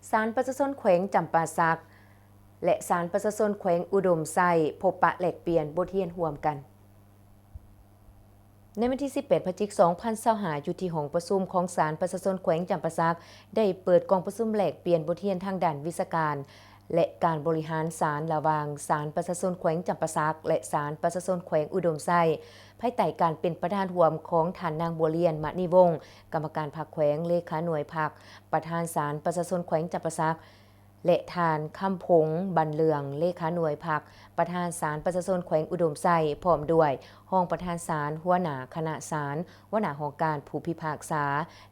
ศาลประชาชนแขวงจำปาสักและศาลประชาชนแขวงอุดมไซพบปะแลกเปลี่ยนบทเรียนร่วมกันในวันที่ 18 พฤศจิกายน 2025อยู่ที่ห้องประชุมของศาลประชาชนแขวงจำปาสักได้เปิดกองประชุมแลกเปลี่ยนบทเรียนทางด้านวิชาการและการบริหารศาลระหว่างศาลประชาชนแขวงจำปาสักและศาลประชาชนแขวงอุดมไซภายใต้การเป็นประธานร่วมของท่านนางบัวเรียนมณีวงศ์กรรมการพรรคแขวงเลขาหน่วยพรรคประธานศาลประชาชนแขวงจำปาสักและทานคำพงบรรเลืองเลขาหน่วยพรรคประธานศาลประชาชนแขวงอุดมไซพร้อมด้วยห้องประธานศาลหัวหน้าคณะศาลหัวหน้าของการผู้พิพากษา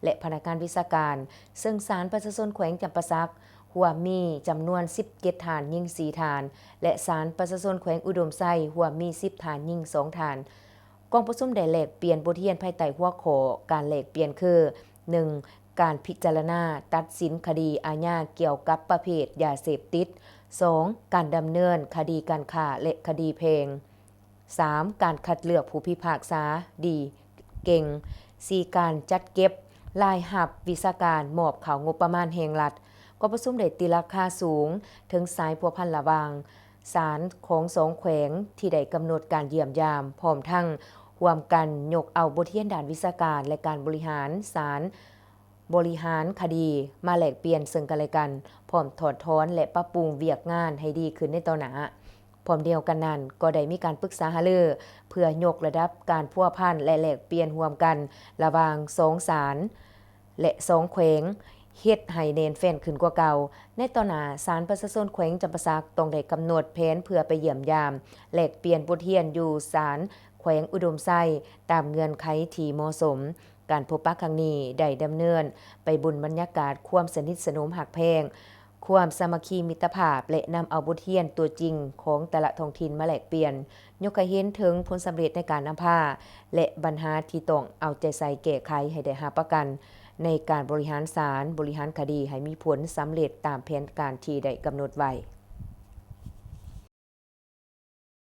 และพนักงานวิชาการซึ่งศาลประชาชนแขวงจำปาสักหัวมีจำนวน17ฐานยิ่ง4ฐานและศาลประชาชนแขวงอุดมไซหัวมี10ฐานยิ่ง2ฐานกองประชุมได้แลกเปลี่ยนบทเรียนภายใต้หัวข้อการแลกเปลี่ยนคือ 1. การพิจารณาตัดสินคดีอาญาเกี่ยวกับประเภทยาเสพติด 2. การดำเนินคดีการฆ่าและคดีเพลง 3. การคัดเลือกผู้พิพากษาดีเก่ง 4. การจัดเก็บรายหับวิชาการมอบเข้างบประมาณแห่งรัฐกองประชุมได้ตีราคาสูงถึงสายพัวพันระหว่างศาลของสองแขวงที่ได้กำหนดการเยี่ยมยามพร้อมทั้งร่วมกันยกเอาบทเรียนด้านวิชาการและการบริหารศาลบริหารคดีมาแลกเปลี่ยนซึ่งกันและกันพร้อมถอดถอนและปรับปรุงเวียกงานให้ดีขึ้นในต่อหน้าพร้อมเดียวกันนั้นก็ได้มีการปรึกษาหารือเพื่อยกระดับการพัวพันและแลกเปลี่ยนร่วมกันระหว่างสองศาลและสองแขวงเฮ็ดให้แน่นแฟ้นขึ้นกว่าเก่าในต่อหน้าศาลประชาชนแขวงจำปาสักต้องได้กำหนดแผนเพื่อไปเยี่ยมยามแลกเปลี่ยนบทเรียนอยู่ศาลแขวงอุดมไซตามเงื่อนไขที่เหมาะสมการพบปะครั้งนี้ได้ดำเนินไปบนบรรยากาศความสนิทสนมหักแพงความสามัคคีมิตรภาพและนำเอาบทเรียนตัวจริงของแต่ละท้องถิ่นมาแลกเปลี่ยนยกให้เห็นถึงผลสำเร็จในการนำพาและปัญหาที่ต้องเอาใจใส่แก้ไขให้ได้หาประกันในการบริหารศาลบริหารคดีให้มีผลสำเร็จตามแผนการที่ได้กำหนดไว้